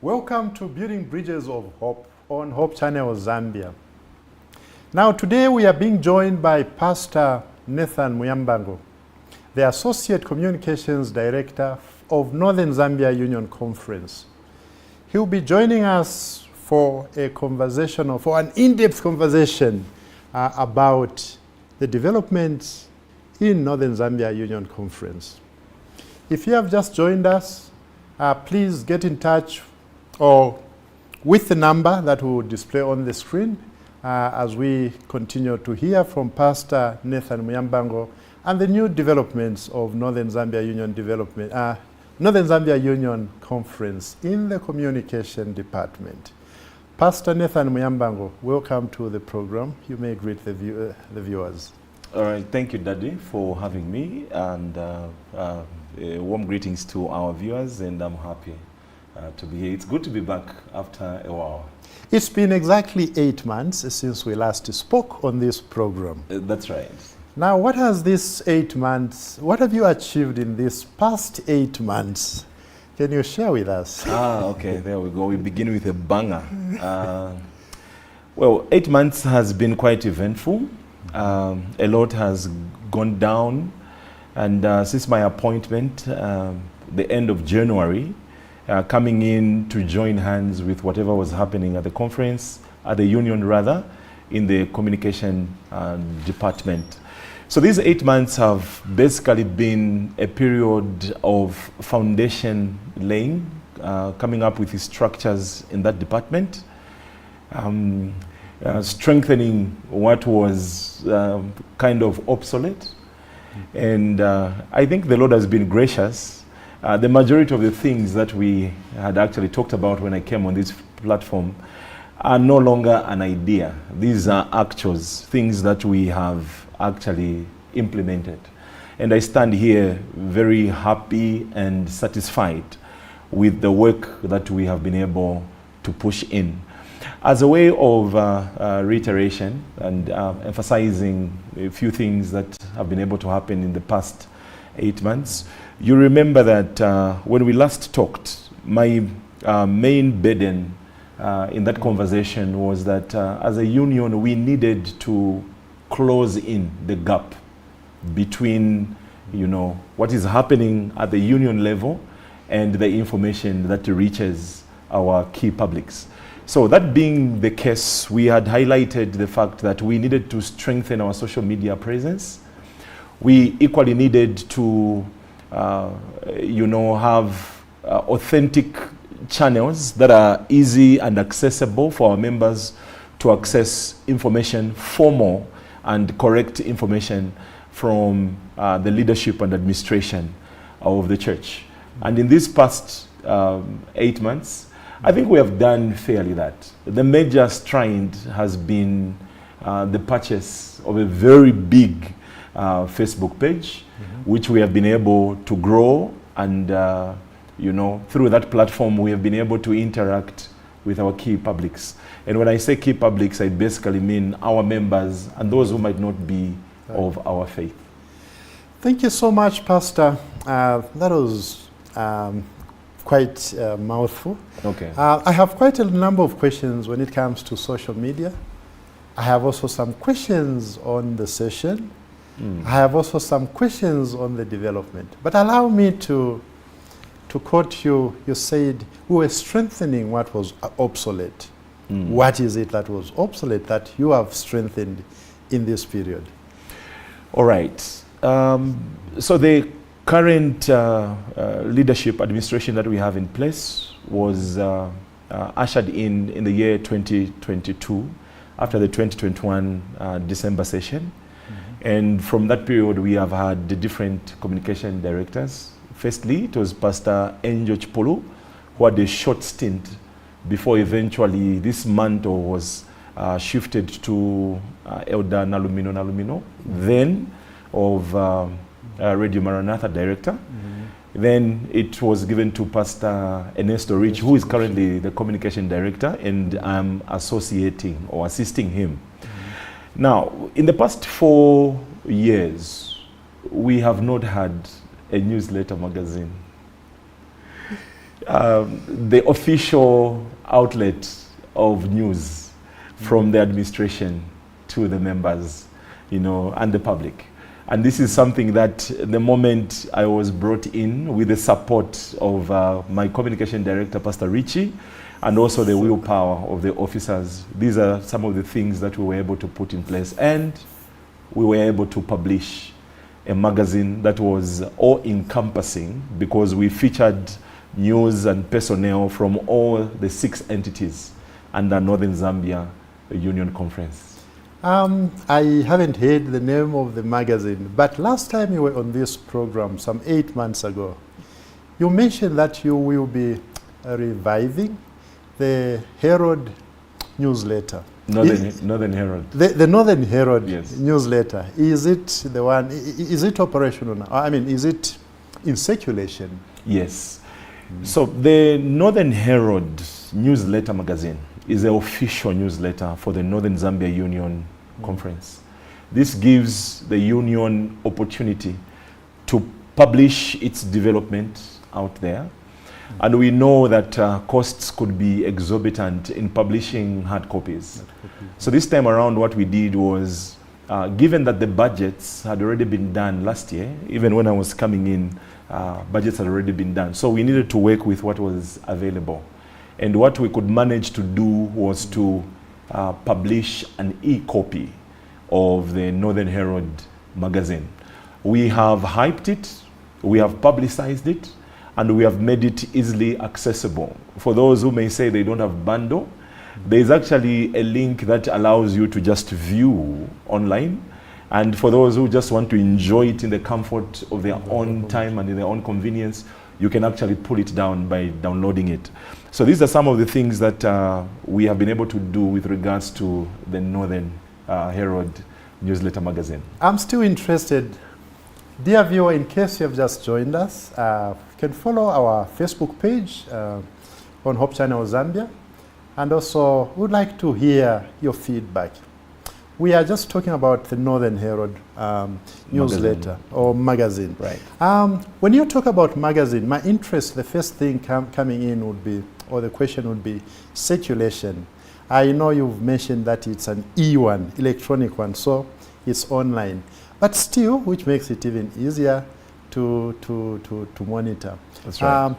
Welcome to Building Bridges of Hope on Hope Channel Zambia. Now today we are being joined by Pastor Nathan Muyambango, the Associate Communications Director of Northern Zambia Union Conference. He'll be joining us for a conversation, or for an in-depth conversation about the developments in Northern Zambia Union Conference. If you have just joined us, please get in touch or with the number that will display on the screen as we continue to hear from Pastor Nathan Muyambango and the new developments of Northern Zambia Union Conference in the Communication Department. Pastor Nathan Muyambango, welcome to the program. You may greet the viewers. All right, thank you, Daddy, for having me, and warm greetings to our viewers, and I'm happy to be here. It's good to be back after a while. It's been exactly 8 months since we last spoke on this program. That's right. Now, what have you achieved in these past 8 months? Can you share with us? Okay, there we go. We begin with a banger. Well, 8 months has been quite eventful. A lot has gone down, and since my appointment, the end of January, coming in to join hands with whatever was happening at the conference, at the union rather, in the communication department. So these 8 months have basically been a period of foundation laying, coming up with the structures in that department, strengthening what was kind of obsolete. And I think the Lord has been gracious. The majority of the things that we had actually talked about when I came on this platform are no longer an idea. These are actuals, things that we have actually implemented. And I stand here very happy and satisfied with the work that we have been able to push in. As a way of reiteration and emphasizing a few things that have been able to happen in the past 8 months, you remember that when we last talked, my main burden in that conversation was that as a union, we needed to close in the gap between, what is happening at the union level and the information that reaches our key publics. So that being the case, we had highlighted the fact that we needed to strengthen our social media presence. We equally needed to have authentic channels that are easy and accessible for our members to access information, formal and correct information from the leadership and administration of the church. And in these past 8 months, I think we have done fairly that. The major stride has been the purchase of a very big Facebook page, which we have been able to grow, and through that platform we have been able to interact with our key publics. And when I say key publics, I basically mean our members and those who might not be of our faith. Thank you so much, Pastor. That was quite a mouthful. Okay. I have quite a number of questions when it comes to social media. I have also some questions on the session. I have also some questions on the development. But allow me to quote you. You said we were strengthening what was obsolete. What is it that was obsolete that you have strengthened in this period? All right. So the current leadership administration that we have in place was ushered in the year 2022 after the 2021 December session. And from that period, we have had the different communication directors. Firstly, it was Pastor Enjo Chipulu, who had a short stint before eventually this mantle was shifted to Elder Nalumino, then of Radio Maranatha director. Then it was given to Pastor Ernesto Rich, who is currently the communication director, and I'm associating or assisting him. Now, in the past 4 years, we have not had a newsletter magazine. The official outlet of news from the administration to the members, and the public. And this is something that the moment I was brought in with the support of my communication director, Pastor Richie, and also the willpower of the officers, these are some of the things that we were able to put in place. And we were able to publish a magazine that was all-encompassing, because we featured news and personnel from all the 6 entities under Northern Zambia Union Conference. I haven't heard the name of the magazine, but last time you were on this program, some 8 months ago, you mentioned that you will be reviving the Herald newsletter. Northern Herald. The Northern Herald, yes, newsletter. Is it the one, is it operational now? I mean, is it in circulation? Yes. So the Northern Herald newsletter magazine is the official newsletter for the Northern Zambia Union Conference. This gives the union opportunity to publish its development out there. And we know that costs could be exorbitant in publishing hard copies. So this time around, what we did was, given that the budgets had already been done last year, even when I was coming in, budgets had already been done. So we needed to work with what was available. And what we could manage to do was to publish an e-copy of the Northern Herald magazine. We have hyped it, we have publicized it, and we have made it easily accessible. For those who may say they don't have bundle, there is actually a link that allows you to just view online. And for those who just want to enjoy it in the comfort of their own time and in their own convenience, you can actually pull it down by downloading it. So these are some of the things that we have been able to do with regards to the Northern Herald newsletter magazine. I'm still interested. Dear viewer, in case you have just joined us, you can follow our Facebook page on Hope Channel Zambia. And also, we'd like to hear your feedback. We are just talking about the Northern Herald newsletter or magazine. Right. When you talk about magazine, my interest, the first thing coming in would be, or the question would be, circulation. I know you've mentioned that it's an e-one, electronic one, so it's online. But still, which makes it even easier to monitor. That's right.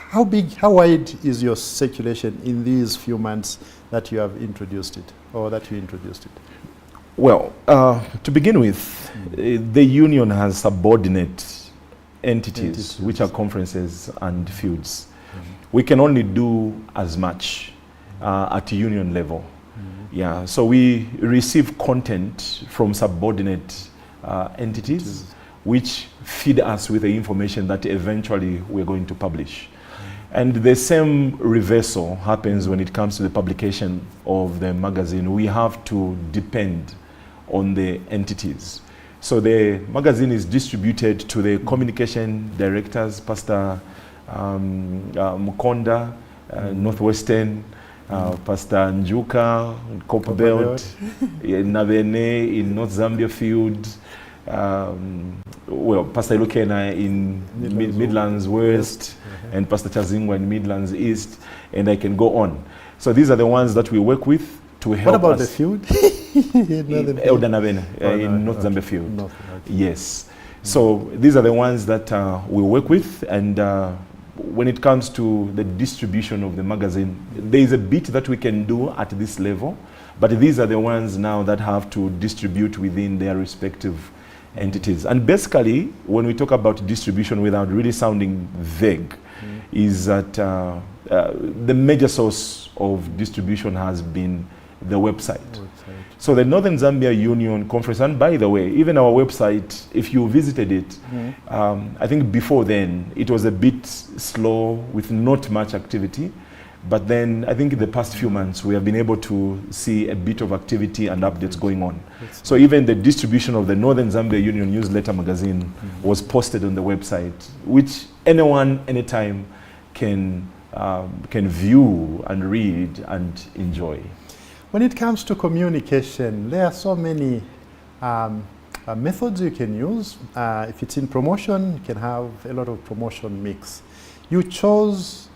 How big, how wide is your circulation in these few months that you have introduced it, or that you introduced it? Well, to begin with, the union has subordinate entities, which are conferences and fields. We can only do as much at union level. Yeah, so we receive content from subordinate entities, which feed us with the information that eventually we're going to publish. And the same reversal happens when it comes to the publication of the magazine. We have to depend on the entities. So the magazine is distributed to the communication directors, Pastor Mukonda, Northwestern, Pastor Njuka, Copper Belt, Nabene in North Zambia Field, well, Pastor Ilukena in Midlands West, and Pastor Chazingwa in Midlands East, and I can go on. So these are the ones that we work with to help us. What about the field? Elder Nabene, in North Zambia Field. Yes. So these are the ones that we work with, and when it comes to the distribution of the magazine, there is a bit that we can do at this level, but these are the ones now that have to distribute within their respective entities. And basically, when we talk about distribution without really sounding vague, is that the major source of distribution has been the website. So the Northern Zambia Union Conference, and by the way, even our website, if you visited it, I think before then, it was a bit slow with not much activity. But then I think in the past few months, we have been able to see a bit of activity and updates going on. So even the distribution of the Northern Zambia Union newsletter magazine was posted on the website, which anyone, anytime can view and read and enjoy. When it comes to communication, there are so many methods you can use. If it's in promotion, you can have a lot of promotion mix. You chose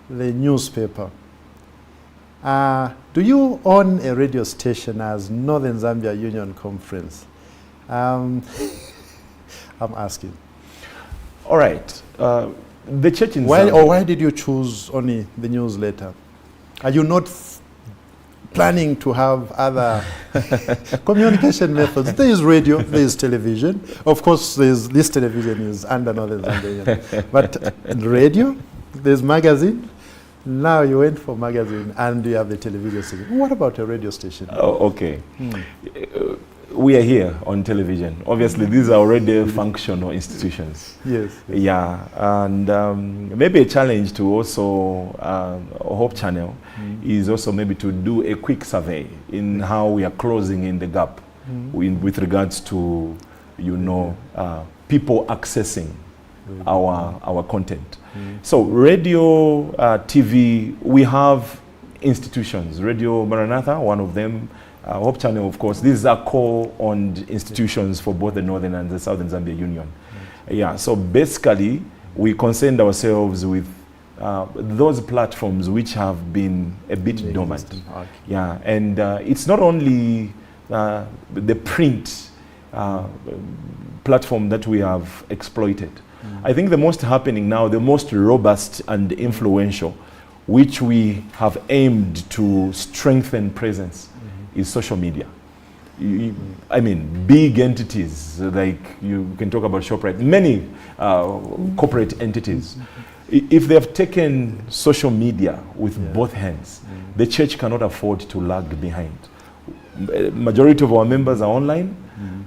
the newspaper. Do you own a radio station as Northern Zambia Union Conference? I'm asking. All right. The church in Why, Zambia. or why did you choose only the newsletter? Are you not planning to have other communication methods? There is radio, there is television. Of course, this television is under Northern Zambia Union. But radio, there's magazine. Now you went for magazine and you have the television station. What about a radio station? Oh, okay. We are here on television. Obviously, these are already functional institutions. Yes. Yeah, and maybe a challenge to also Hope Channel is also maybe to do a quick survey in how we are closing in the gap with regards to, you know, people accessing our content. So radio, TV, we have institutions. Radio Maranatha, one of them. Hope Channel, of course. These are core-owned institutions for both the Northern and the Southern Zambia Union. Yeah, so basically, we concerned ourselves with those platforms which have been a bit dormant. Okay. Yeah, and it's not only the print platform that we have exploited. I think the most happening now, the most robust and influential, which we have aimed to strengthen presence, is social media. I mean, big entities, like you can talk about ShopRite, many corporate entities. If they have taken social media with both hands, the church cannot afford to lag behind. Majority of our members are online,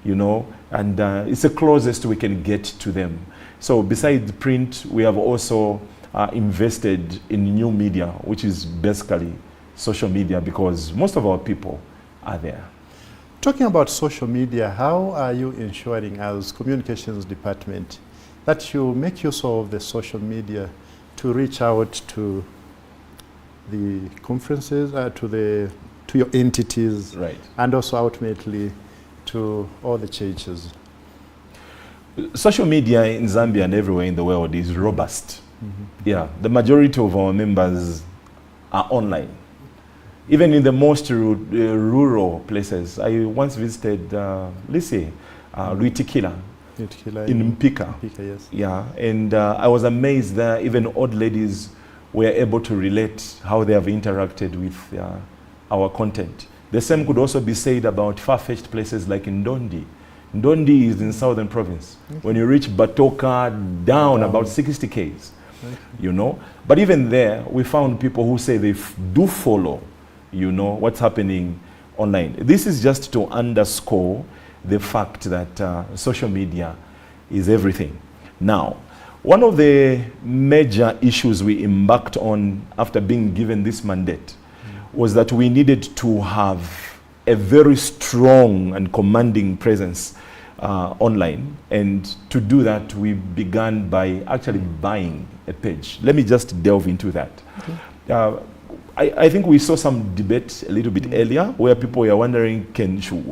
you know, and it's the closest we can get to them. So besides print, we have also invested in new media, which is basically social media, because most of our people are there. Talking about social media, how are you ensuring as communications department that you make use of the social media to reach out to the conferences, to your entities, Right. and also ultimately to all the churches? Social media in Zambia and everywhere in the world is robust. Yeah, the majority of our members are online. Even in the most rural places. I once visited Luitikila in Mpika. Yes. Yeah, and I was amazed that even old ladies were able to relate how they have interacted with our content. The same could also be said about far-fetched places like Ndondi. Ndondi is in southern province. When you reach Batoka, down about 60 k's, you know. But even there, we found people who say they do follow, you know, what's happening online. This is just to underscore the fact that social media is everything. Now, one of the major issues we embarked on after being given this mandate was that we needed to have a very strong and commanding presence online. And to do that, we began by actually buying a page. Let me just delve into that. Okay. I think we saw some debate a little bit earlier where people were wondering,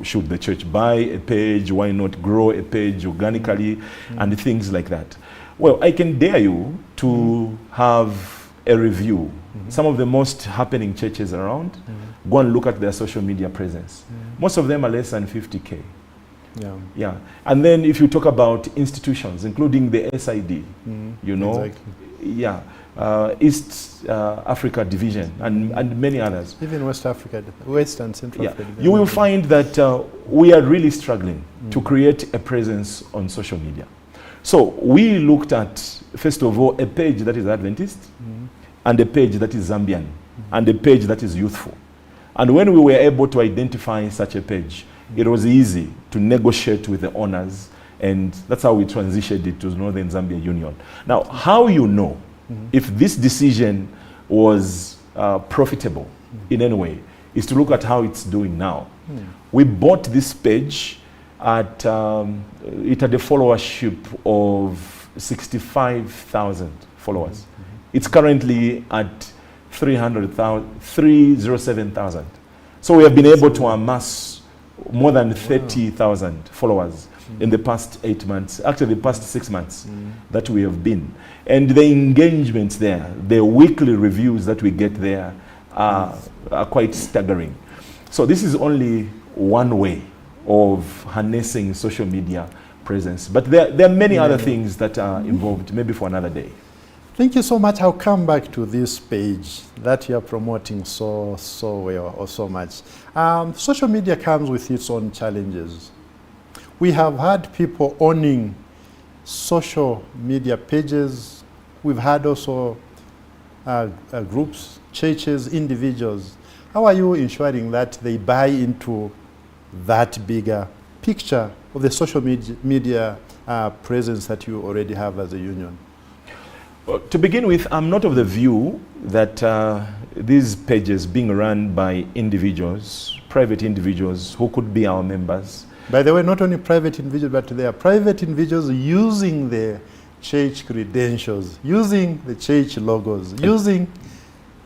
should the church buy a page? Why not grow a page organically? And things like that. Well, I can dare you to have a review. Some of the most happening churches around, go and look at their social media presence. Most of them are less than 50K. Yeah. Yeah. And then if you talk about institutions, including the SID, you know, exactly. Yeah, East Africa Division and many others. Even West Africa, West and Central Africa. You will find that we are really struggling to create a presence on social media. So we looked at, first of all, a page that is Adventist, and a page that is Zambian, and a page that is youthful. And when we were able to identify such a page, it was easy to negotiate with the owners, and that's how we transitioned it to Northern Zambia Union. Now, how you know if this decision was profitable in any way is to look at how it's doing now. We bought this page at it had a followership of 65,000 followers. It's currently at 307,000. So we have been able to amass more than 30,000 followers in the past 8 months, actually the past 6 months that we have been. And the engagements there, the weekly reviews that we get there are quite staggering. So this is only one way of harnessing social media presence. But there are many other things that are involved, maybe for another day. Thank you so much. I'll come back to this page that you are promoting so well or so much. Social media comes with its own challenges. We have had people owning social media pages. We've had also groups, churches, individuals. How are you ensuring that they buy into that bigger picture of the social media presence that you already have as a union? Well, to begin with, I'm not of the view that these pages being run by individuals, private individuals who could be our members. By the way, not only private individuals, but they are private individuals using the church credentials, using the church logos, using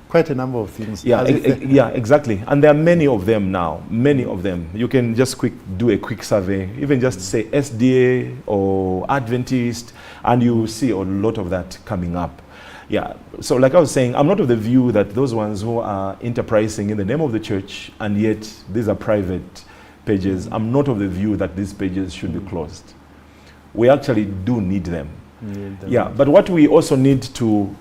quite a number of things. Yeah, yeah, exactly. And there are many of them now, many of them. You can just do a quick survey, even just say SDA or Adventist, and you see a lot of that coming up. Yeah, so like I was saying, I'm not of the view that those ones who are enterprising in the name of the church, and yet these are private pages, I'm not of the view that these pages should be closed. We actually do need them. Yeah, but what we also need to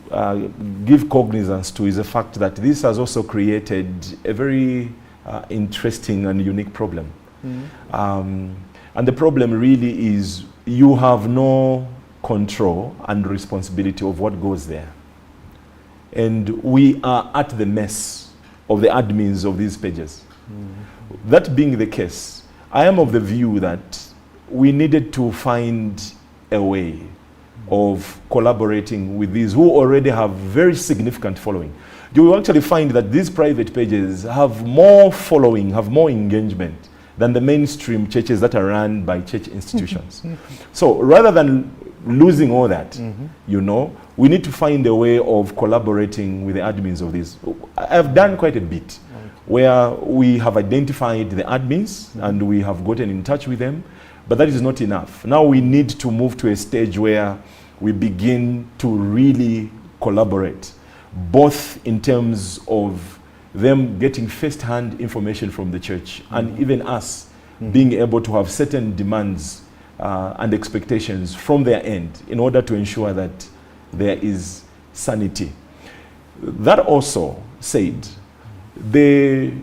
give cognizance to is the fact that this has also created a very interesting and unique problem. And the problem really is you have no control and responsibility of what goes there. And we are at the mess of the admins of these pages. That being the case, I am of the view that we needed to find a way of collaborating with these who already have very significant following. You will actually find that these private pages have more following, have more engagement than the mainstream churches that are run by church institutions. So rather than losing all that, you know, we need to find a way of collaborating with the admins of these. I've done quite a bit where we have identified the admins and we have gotten in touch with them, but that is not enough. Now we need to move to a stage where we begin to really collaborate, both in terms of them getting first-hand information from the church and even us being able to have certain demands and expectations from their end in order to ensure that there is sanity. That also said, the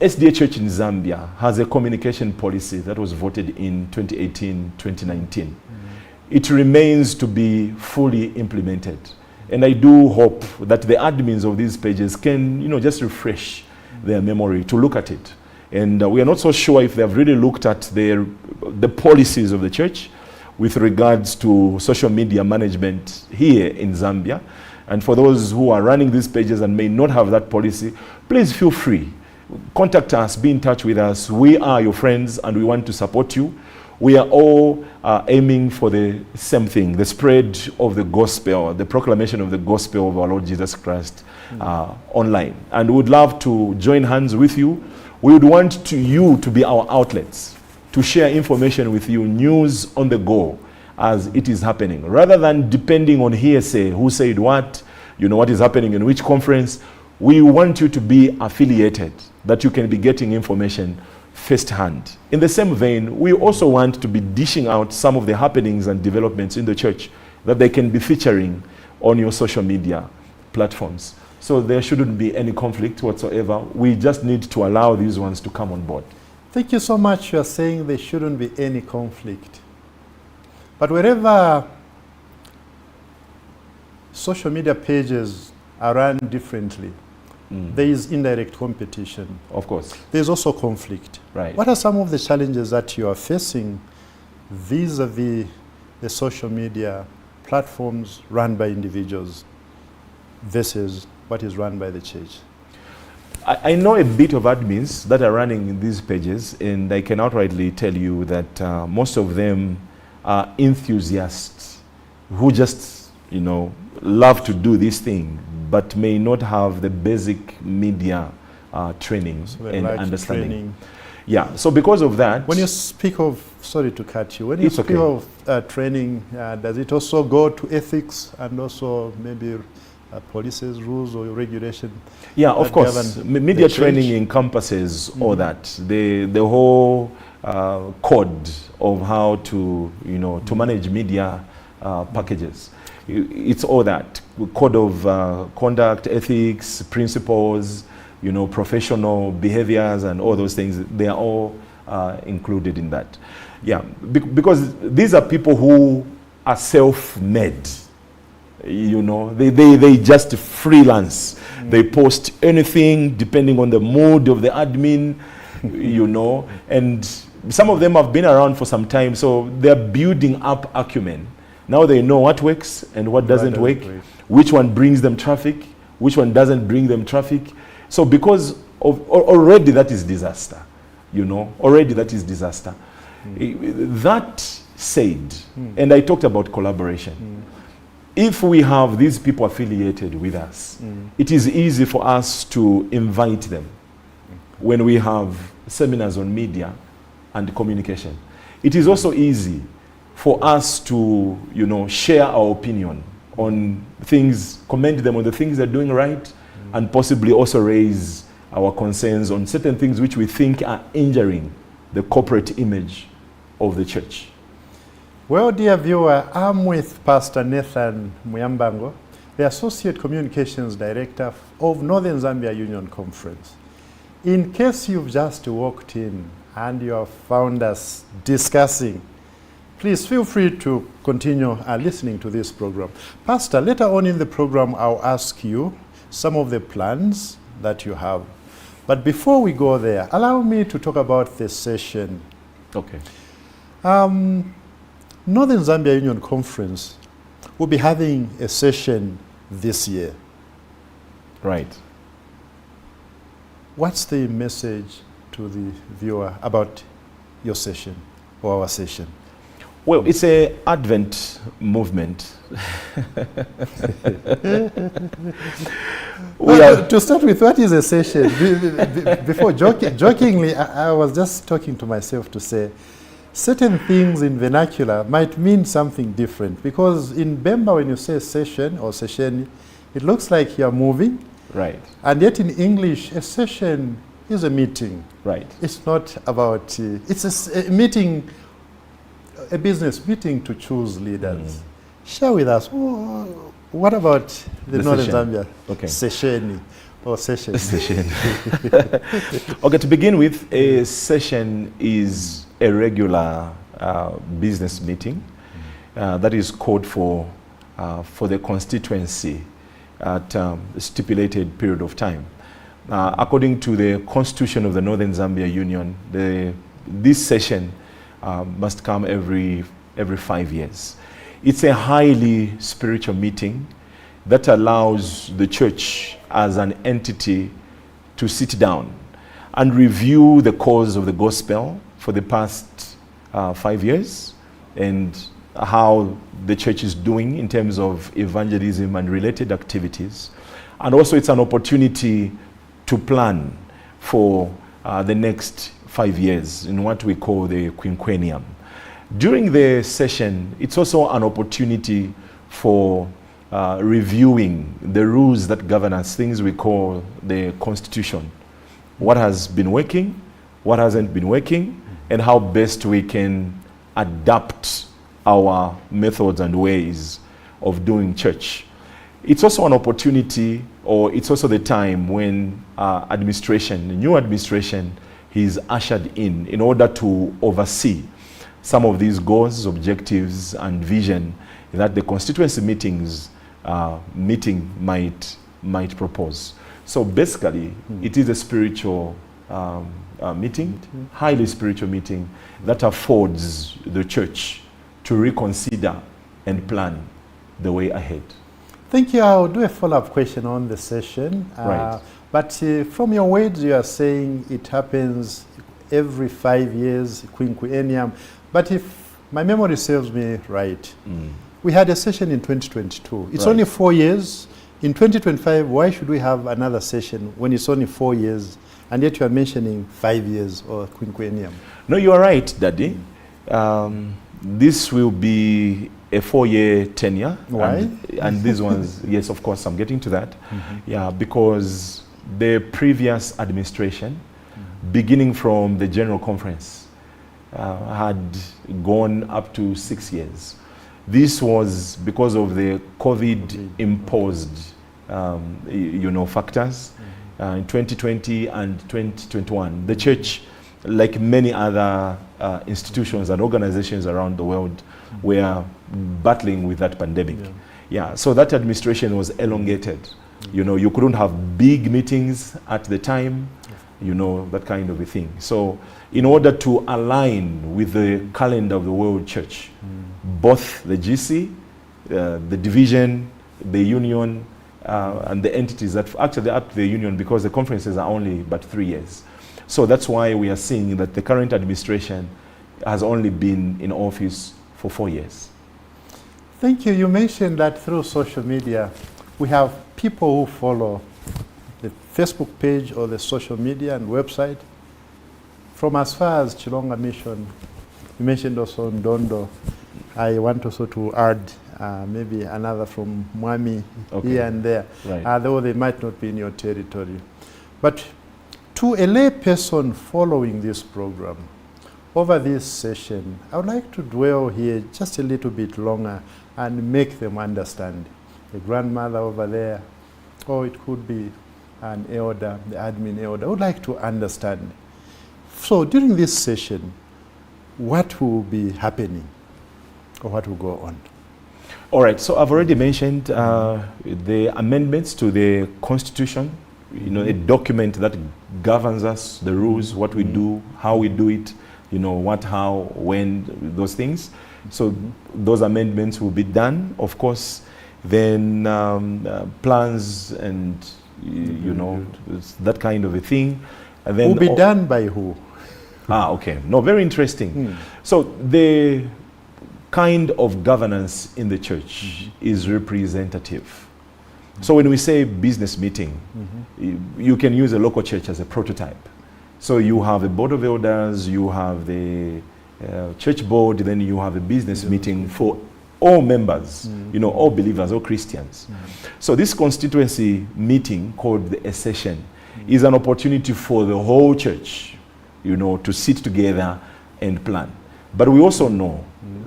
SDA Church in Zambia has a communication policy that was voted in 2018-2019. It remains to be fully implemented. And I do hope that the admins of these pages can, you know, just refresh their memory to look at it. And we are not so sure if they have really looked at the policies of the church with regards to social media management here in Zambia. And for those who are running these pages and may not have that policy, please feel free. Contact us, be in touch with us. We are your friends and we want to support you. We are all aiming for the same thing, the spread of the gospel, the proclamation of the gospel of our Lord Jesus Christ online. And we would love to join hands with you. We would want you to be our outlets, to share information with you, news on the go as it is happening. Rather than depending on hearsay, who said what, you know, what is happening in which conference, we want you to be affiliated, that you can be getting information firsthand. In the same vein, we also want to be dishing out some of the happenings and developments in the church that they can be featuring on your social media platforms. So there shouldn't be any conflict whatsoever. We just need to allow these ones to come on board. Thank you so much. You are saying there shouldn't be any conflict. But wherever social media pages are run differently, there is indirect competition. Of course. There's also conflict. Right. What are some of the challenges that you are facing vis-a-vis the social media platforms run by individuals versus what is run by the church? I know a bit of admins that are running these pages, and I can outrightly tell you that most of them are enthusiasts who just, love to do this thing, but may not have the basic media training and understanding. Training. Yeah, so because of that... When you speak of, sorry to cut you, when you speak of training, does it also go to ethics and also maybe policies, rules or regulation? Yeah, of course. Media training encompasses all that. The whole code of how to, to manage media packages. It's all that. Code of conduct, ethics, principles, professional behaviors and all those things. They are all included in that. Yeah, because these are people who are self-made. They just freelance. They post anything depending on the mood of the admin, and some of them have been around for some time, so they're building up acumen. Now they know what works and what doesn't work, which one brings them traffic, which one doesn't bring them traffic. So because of already that is disaster, already that is disaster. That said, and I talked about collaboration. If we have these people affiliated with us, it is easy for us to invite them when we have seminars on media and communication. It is also easy for us to, share our opinion on things, commend them on the things they're doing right, and possibly also raise our concerns on certain things which we think are injuring the corporate image of the church. Well, dear viewer, I'm with Pastor Nathan Muyambango, the Associate Communications Director of Northern Zambia Union Conference. In case you've just walked in and you have found us discussing, please feel free to continue listening to this program. Pastor, later on in the program, I'll ask you some of the plans that you have. But before we go there, allow me to talk about this session. Okay. Northern Zambia Union Conference will be having a session this year. Right. What's the message to the viewer about your session or our session? Well, it's an Advent movement. To start with, what is a session? Before jokingly, I was just talking to myself to say, certain things in vernacular might mean something different, because in Bemba, when you say session or session, it looks like you're moving. Right. And yet in English, a session is a meeting. Right. It's not about, it's a meeting, a business meeting to choose leaders. Share with us, what about the Northern Zambia session or session? Session. Okay, to begin with, a session is a regular business meeting that is called for the constituency at a stipulated period of time. According to the Constitution of the Northern Zambia Union, this session must come every 5 years. It's a highly spiritual meeting that allows the church as an entity to sit down and review the cause of the gospel for the past 5 years and how the church is doing in terms of evangelism and related activities. And also it's an opportunity to plan for the next 5 years in what we call the quinquennium. During the session, it's also an opportunity for reviewing the rules that govern us, things we call the Constitution. What has been working, what hasn't been working, and how best we can adapt our methods and ways of doing church. It's also an opportunity, or it's also the time when administration, the new administration, is ushered in order to oversee some of these goals, objectives, and vision that the constituency meeting might propose. So basically, it is a spiritual meeting, highly spiritual meeting that affords the church to reconsider and plan the way ahead. Thank you. I'll do a follow-up question on the session. Right. But from your words, you are saying it happens every 5 years, quinquennium. But if my memory serves me right, we had a session in 2022. It's Right. only 4 years. In 2025, why should we have another session when it's only 4 years? And yet you are mentioning 5 years or quinquennium. No, you are right, Daddy. This will be a 4-year tenure. Why? And these ones, yes, of course, I'm getting to that. Yeah, because the previous administration, beginning from the General Conference, had gone up to 6 years. This was because of the COVID-imposed, factors in 2020 and 2021. The church, like many other institutions and organizations around the world, were battling with that pandemic. Yeah, so that administration was elongated. You couldn't have big meetings at the time, that kind of a thing. So in order to align with the calendar of the World Church, both the GC, the division, the union, and the entities that actually up to the union, because the conferences are only but 3 years. So that's why we are seeing that the current administration has only been in office for 4 years. Thank you. You mentioned that through social media, we have people who follow the Facebook page or the social media and website from as far as Chilonga Mission. You mentioned also Ndondo. I want also to add maybe another from Mwami here and there, Right. though they might not be in your territory. But to a lay person following this program, over this session, I would like to dwell here just a little bit longer and make them understand. The grandmother over there, or it could be an elder, the admin elder, I would like to understand. So during this session, what will be happening or what will go on? All right, so I've already mentioned the amendments to the Constitution, a document that governs us, the rules, what we do, how we do it, what, how, when, those things. So those amendments will be done. Of course, then plans and, that kind of a thing. And then will be done by who? Okay. No, very interesting. So the kind of governance in the church is representative. So when we say business meeting, you can use a local church as a prototype. So you have a board of elders, you have the church board, then you have a business meeting for all members, all believers, all Christians. So this constituency meeting called the session is an opportunity for the whole church, to sit together and plan. But we also know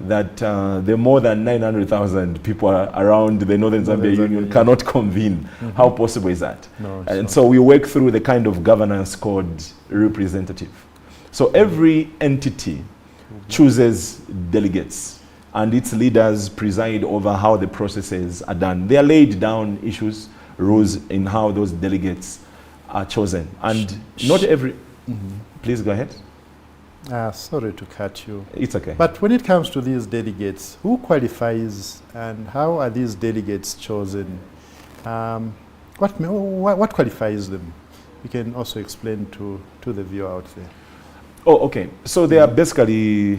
that there are more than 900,000 people around the Northern Zambia Union cannot convene. How possible is that? No, and so we work through the kind of governance called representative. So every entity chooses delegates, and its leaders preside over how the processes are done. They are laid down issues, rules in how those delegates are chosen. And not every... Please go ahead. Sorry to cut you. It's okay. But when it comes to these delegates, who qualifies and how are these delegates chosen? What qualifies them? You can also explain to the viewer out there. Oh, okay. So they are basically,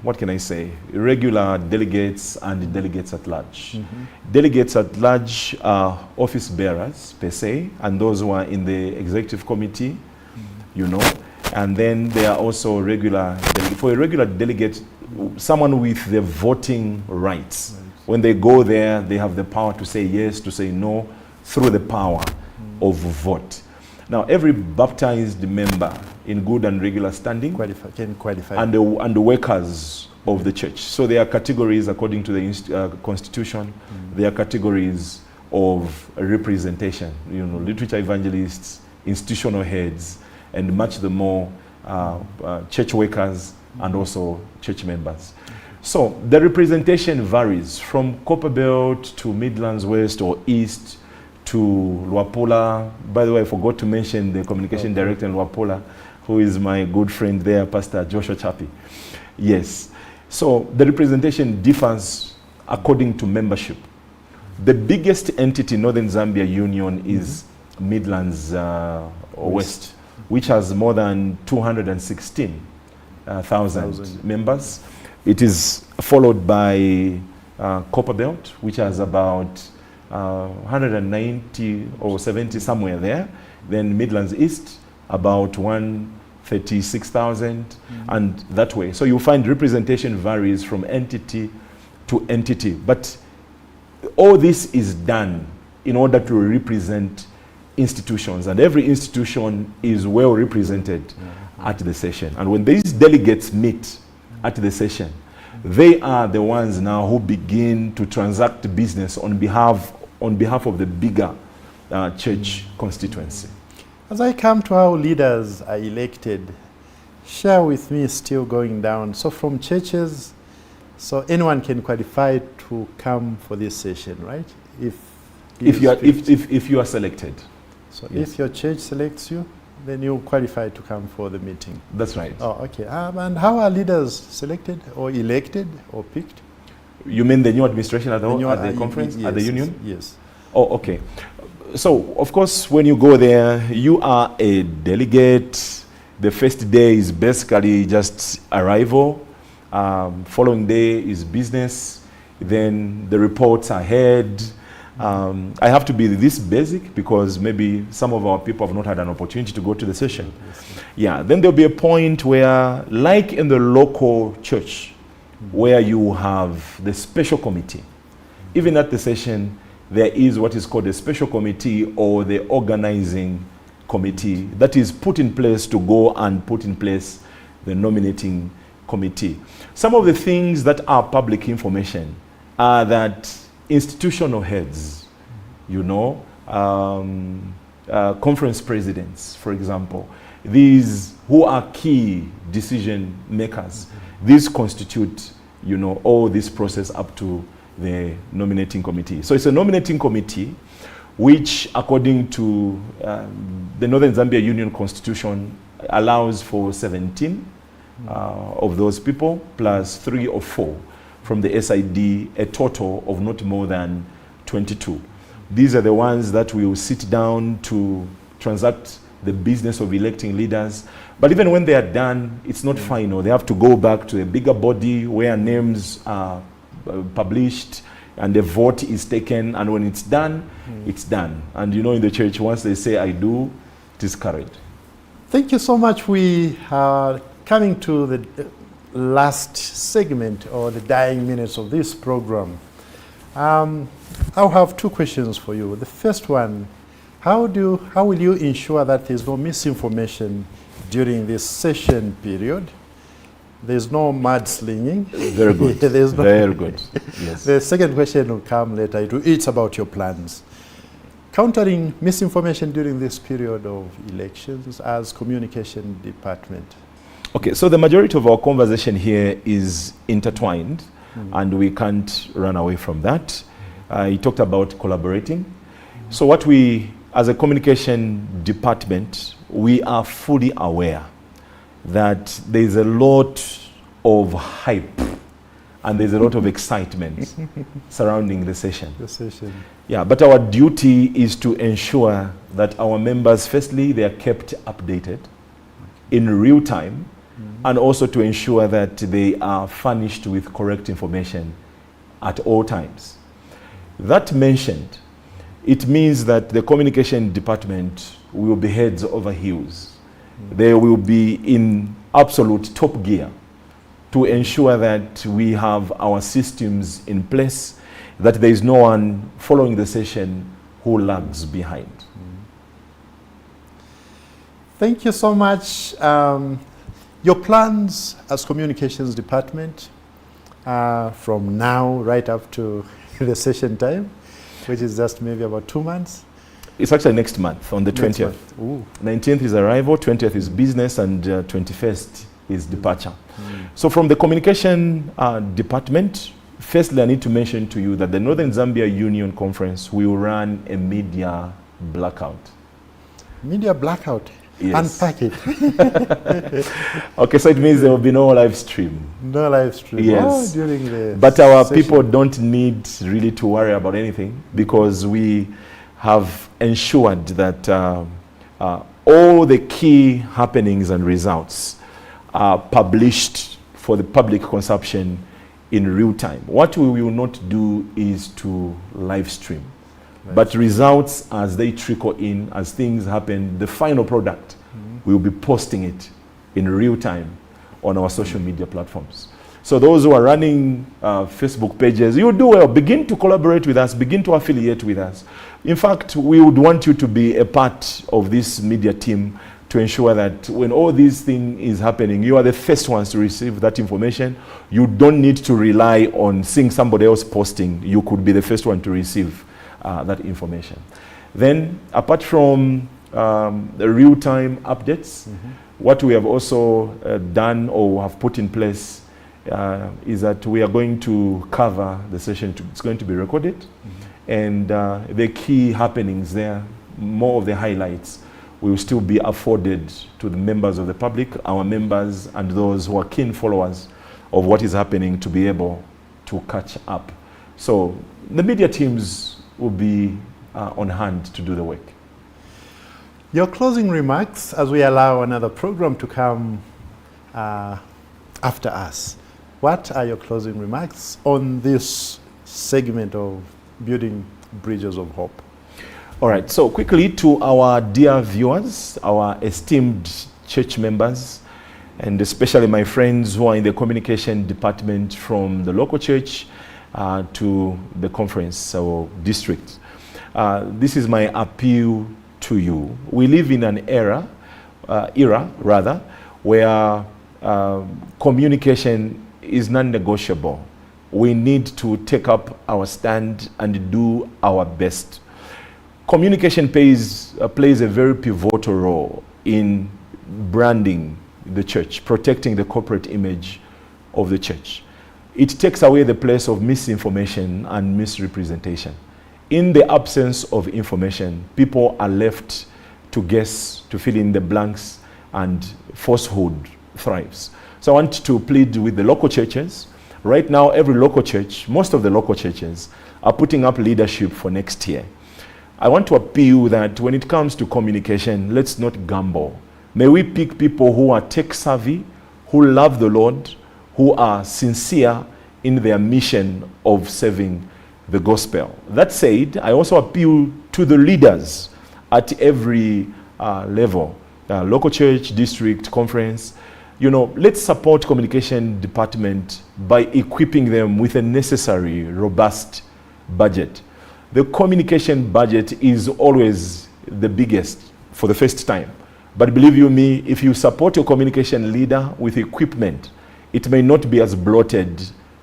what can I say, regular delegates and delegates at large. Delegates at large are office bearers, per se, and those who are in the executive committee, and then there are also regular, for a regular delegate, someone with the voting rights. When they go there, they have the power to say yes, to say no, through the power of vote. Now, every baptized member in good and regular standing Can qualify. and the workers of the church. So there are categories according to the Constitution. There are categories of representation, literature evangelists, institutional heads, and much the more church workers and also church members. So the representation varies from Copperbelt to Midlands West or East to Luapula. By the way, I forgot to mention the communication director in Luapula, who is my good friend there, Pastor Joshua Chapi. Yes. So the representation differs according to membership. The biggest entity in Northern Zambia Union is Midlands West, which has more than 216,000 members. It is followed by Copperbelt, which has about 190 or 70, somewhere there. Then Midlands East, about 136,000, and that way. So you find representation varies from entity to entity. But all this is done in order to represent institutions, and every institution is well represented at the session. And when these delegates meet at the session, they are the ones now who begin to transact business on behalf of the bigger church constituency. As I come to how leaders are elected, share with me still going down. So from churches, so anyone can qualify to come for this session, right? If you are selected. So yes. If your church selects you, then you qualify to come for the meeting. That's right. Oh, okay. And how are leaders selected or elected or picked? You mean the new administration at the conference, yes, at the union? Yes. Oh, okay. So, of course, when you go there, you are a delegate. The first day is basically just arrival. Following day is business. Then the reports are heard. I have to be this basic because maybe some of our people have not had an opportunity to go to the session. Yeah, then there'll be a point where, like in the local church, where you have the special committee, even at the session, there is what is called a special committee or the organizing committee that is put in place to go and put in place the nominating committee. Some of the things that are public information are that institutional heads, conference presidents, for example, these who are key decision makers, these constitute, all this process up to the nominating committee. So it's a nominating committee which, according to the Northern Zambia Union Constitution, allows for 17 of those people, plus 3 or 4 from the SID, a total of not more than 22. These are the ones that will sit down to transact the business of electing leaders. But even when they are done, it's not final. They have to go back to a bigger body where names are published and the vote is taken, and when it's done, it's done. And in the church, once they say I do, it is carried. Thank you so much. We are coming to the last segment or the dying minutes of this program. I'll have 2 questions for you. The first one, how will you ensure that there's no misinformation during this session period? There's no mudslinging. Very good. Very good. Yes. The second question will come later. It's about your plans. Countering misinformation during this period of elections as communication department. Okay, so the majority of our conversation here is intertwined, and we can't run away from that. You talked about collaborating. So what we, as a communication department, we are fully aware that there's a lot of hype and there's a lot of excitement surrounding the session. Yeah, but our duty is to ensure that our members, firstly, they are kept updated in real time, and also to ensure that they are furnished with correct information at all times. That mentioned, it means that the communication department will be heads over heels. They will be in absolute top gear to ensure that we have our systems in place, that there is no one following the session who lags behind. Thank you so much. Your plans as communications department from now right up to the session time, which is just maybe about 2 months? It's actually next month, on the 20th. 19th is arrival, 20th is business, and 21st is departure. So from the communication department, firstly I need to mention to you that the Northern Zambia Union Conference will run a media blackout. Media blackout? Yes. Unpack it. Okay, so it means there will be no live stream. No live stream. Yes. Oh, during the But our session. people don't need really to worry about anything, because we have ensured that all the key happenings and results are published for the public consumption in real time. What we will not do is to live stream. But results, as they trickle in, as things happen, the final product, we will be posting it in real time on our social media platforms. So those who are running Facebook pages, you do well. Begin to collaborate with us. Begin to affiliate with us. In fact, we would want you to be a part of this media team to ensure that when all these things is happening, you are the first ones to receive that information. You don't need to rely on seeing somebody else posting. You could be the first one to receive that information. Then, apart from the real-time updates, what we have also done or have put in place is that we are going to cover the session. It's going to be recorded, and the key happenings there, more of the highlights, will still be afforded to the members of the public, our members, and those who are keen followers of what is happening to be able to catch up. So the media teams will be on hand to do the work. Your closing remarks as we allow another program to come after us. What are your closing remarks on this segment of Building Bridges of Hope? All right, so quickly to our dear viewers, our esteemed church members, and especially my friends who are in the communication department from the local church to the conference or district. This is my appeal to you. We live in an era where communication is non-negotiable. We need to take up our stand and do our best. Communication plays a very pivotal role in branding the church, protecting the corporate image of the church. It takes away the place of misinformation and misrepresentation. In the absence of information, people are left to guess, to fill in the blanks, and falsehood thrives. So I want to plead with the local churches. Right now, every local church, most of the local churches, are putting up leadership for next year. I want to appeal that when it comes to communication, let's not gamble. May we pick people who are tech savvy, who love the Lord, who are sincere in their mission of serving the gospel. That said, I also appeal to the leaders at every level, local church, district, conference. You know, let's support communication department by equipping them with a necessary, robust budget. The communication budget is always the biggest for the first time. But believe you me, if you support your communication leader with equipment, it may not be as bloated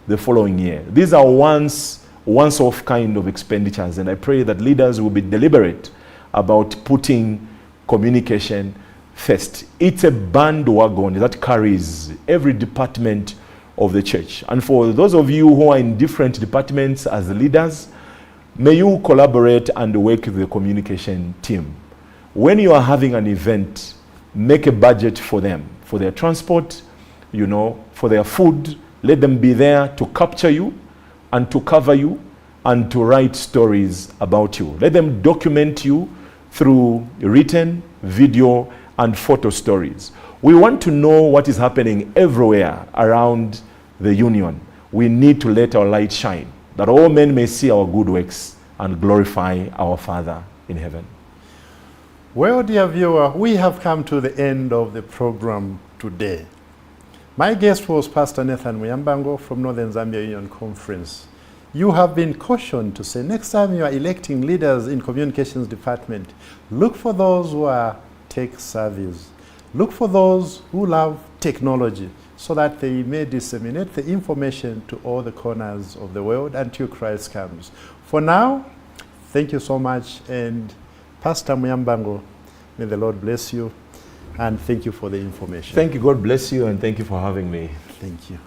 the following year. These are once-off kind of expenditures, and I pray that leaders will be deliberate about putting communication first. It's a bandwagon that carries every department of the church. And for those of you who are in different departments as leaders, may you collaborate and work with the communication team. When you are having an event, make a budget for them, for their transport, you know, for their food. Let them be there to capture you and to cover you and to write stories about you. Let them document you through written, video, and photo stories. We want to know what is happening everywhere around the union. We need to let our light shine, that all men may see our good works and glorify our Father in heaven. Well, dear viewer, we have come to the end of the program today. My guest was Pastor Nathan Muyambango from Northern Zambia Union Conference. You have been cautioned to say next time you are electing leaders in communications department, look for those who are tech savvies. Look for those who love technology so that they may disseminate the information to all the corners of the world until Christ comes. For now, thank you so much, and Pastor Muyambango, may the Lord bless you, and thank you for the information. Thank you. God bless you, and thank you for having me. Thank you.